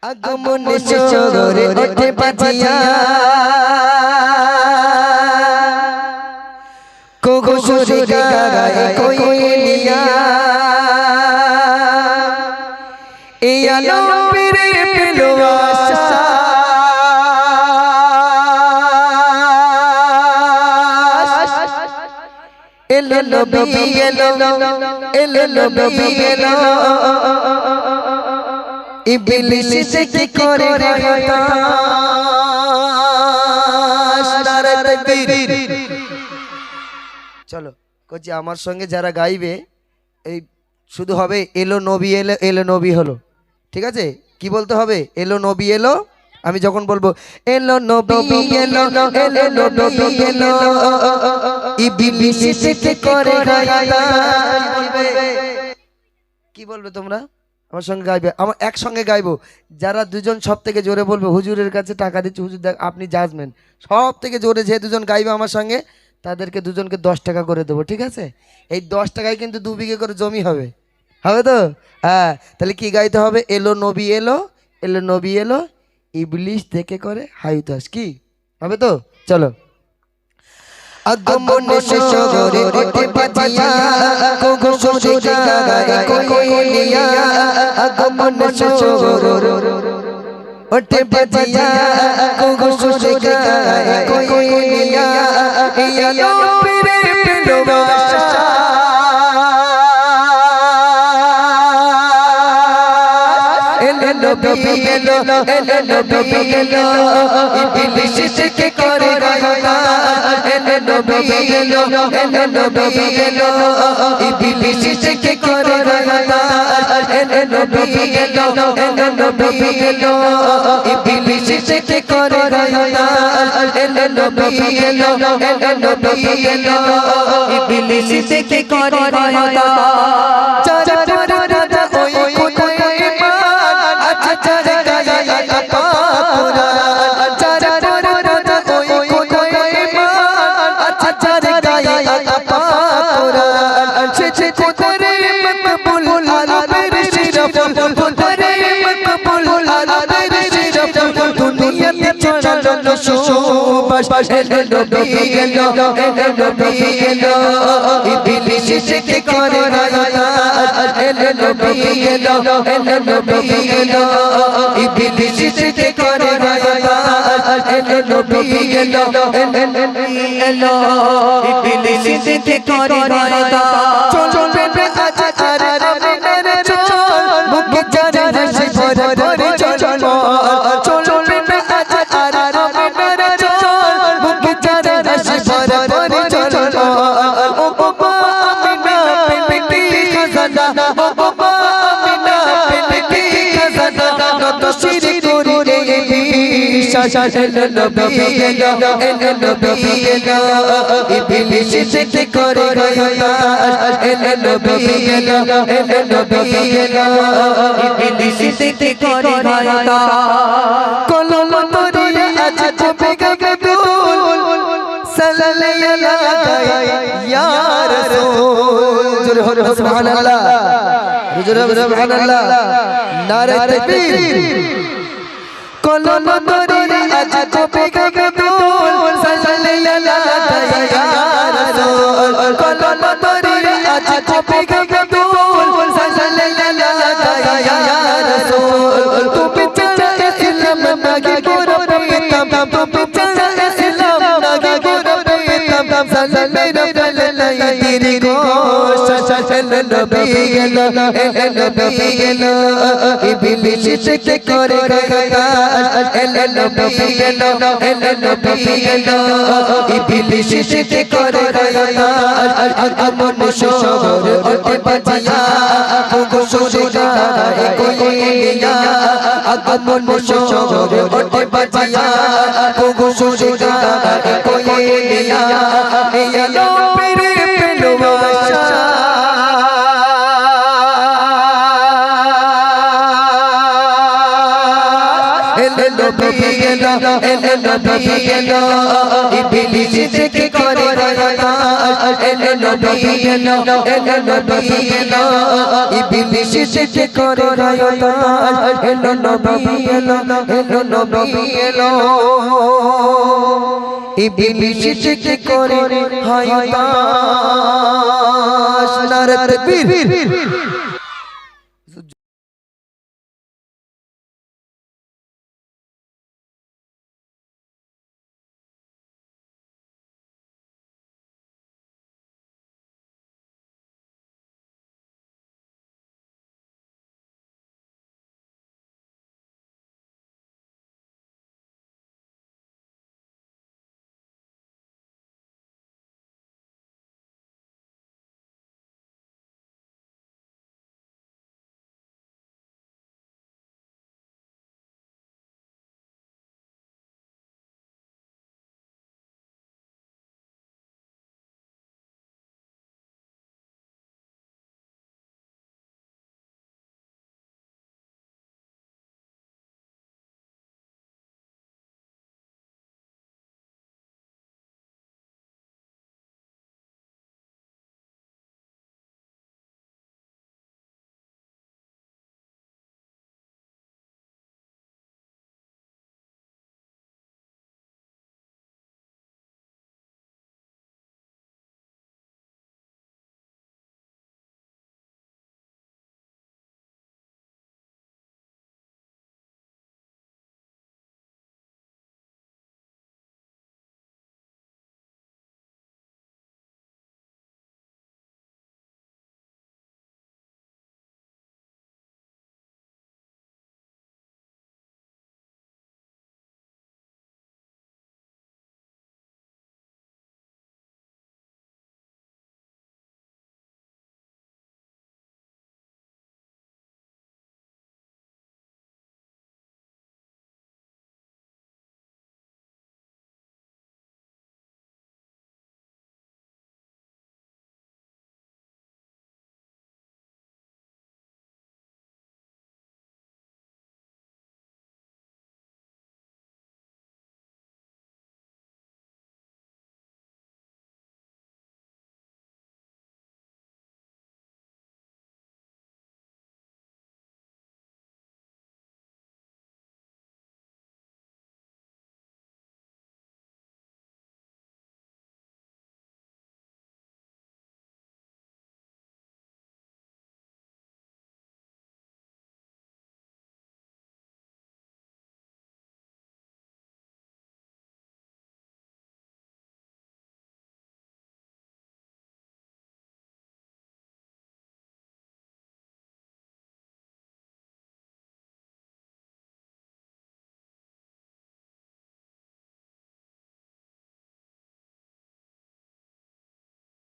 আগমন শহরে ওঠে বাজিয়া কোগো সুরে গায় কোয়েলিয়া এই আলো পেরে পেলো আশা এলো নবী এলো নবী এলো ইবলিস কি করে চলো কচি আমার সঙ্গে যারা গাইবে এই শুধু হবে এলো নবী এলো এলো নবী হলো ঠিক আছে কি বলতে হবে এলো নবী এলো আমি যখন বলবো এলো নবী এলো এলো নবী এলো ইবলিস কি করে কি বলবে তোমরা আমার সঙ্গে গাইবে আমার একসঙ্গে গাইবো যারা দুজন সব থেকে জোরে বলবে হুজুরের কাছে টাকা দিচ্ছে হুজুর দেখ আপনি জাজমেন্ট সব থেকে জোরে যে দুজন গাইবে আমার সঙ্গে তাদেরকে দুজনকে 10 টাকা করে দেবো ঠিক আছে এই 10 টাকায় কিন্তু 2 বিঘে করে জমি হবে হবে তো হ্যাঁ তাহলে কি গাইতে হবে এলো নবী এলো এলো নবী এলো ইবলিস দেখে করে হাইতাস কি হবে তো চলো আগমন শহরে ওঠে বাজিয়া কোগো সুরে গায় কোয়েলিয়া আগমন শহরে ওঠে বাজিয়া কোগো সুরে গায় কোয়েলিয়া এই আলো পেরে পেলো আশা এলো নবী এলো নবী এলো ইবলিস কি করে গায়তা এলো নবী এলো নবী এলো ইবলিস কি করে গায়তা এলো নবী এলো নবী এলো ইবলিস কি করে গায়তা এলো নবী এলো নবী এলো ইবলিস কি করে গায়তা চাচা দাদা ওই কোথায় ইবলিস কি করে গায়তা এলো নবী এলো নবী এলো ইবলিস কি করে গায়তা এলো নবী এলো এলো ইবলিস কি করে গায়তা চলবে আজ আর আমিনের চল মুখে জানে হাসি ভরে ভরে চল চলবে আজ আর আমিনের চল মুখে জানে হাসি ভরে ভরে চল ও বাবা আমিনা পিপি খাজানা ও বাবা আমিনা পিপি খাজানা নত শিরি করে বিশ্বাস এলো নবী এলো নবী এলো ইবলিস কি করে গায়তা এলো নবী এলো নবী এলো ইবলিস কি করে গায়তা কলম তরি আজ চপে গদুল সাল্লাল্লাহু ইয়া রাসূল জোরে হরে সুবহানাল্লাহ জোরে সুবহানাল্লাহ নারে তাকবীর কলম তরি আজ চপে গদুল সাল্লাল্লাহু ইয়া রাসূল কলম তরি আজ চপে গদুল সাল্লাল্লাহু ইয়া রাসূল তুমি চলে ইসলাম নাগে গোর পেতাম তুমি চলে ইসলাম নাগে গোর পেতাম সাল্লাল্লাহু তেরি গোশ এলো নবী এলো নবী এলো ইবলিস কি করে গায়তা এলো নবী এলো নবী এলো ইবলিস কি করে গায়তা আগমন শহরে ওঠে বাজিয়া কোগো সুরে গায় কোয়েলিয়া আগমন শহরে ওঠে বাজিয়া কোগো সুরে গায় কোয়েলিয়া এই আলো পেরে পেলো আশা এলো নবী এলো এলো নবী এলো ইবলিস থেকে করে হতাশ এলো নবী এলো এলো নবী এলো ইবলিস থেকে করে হতাশ এলো নবী এলো এলো নবী এলো ইবলিস থেকে করে হতাশ নারে তাকবীর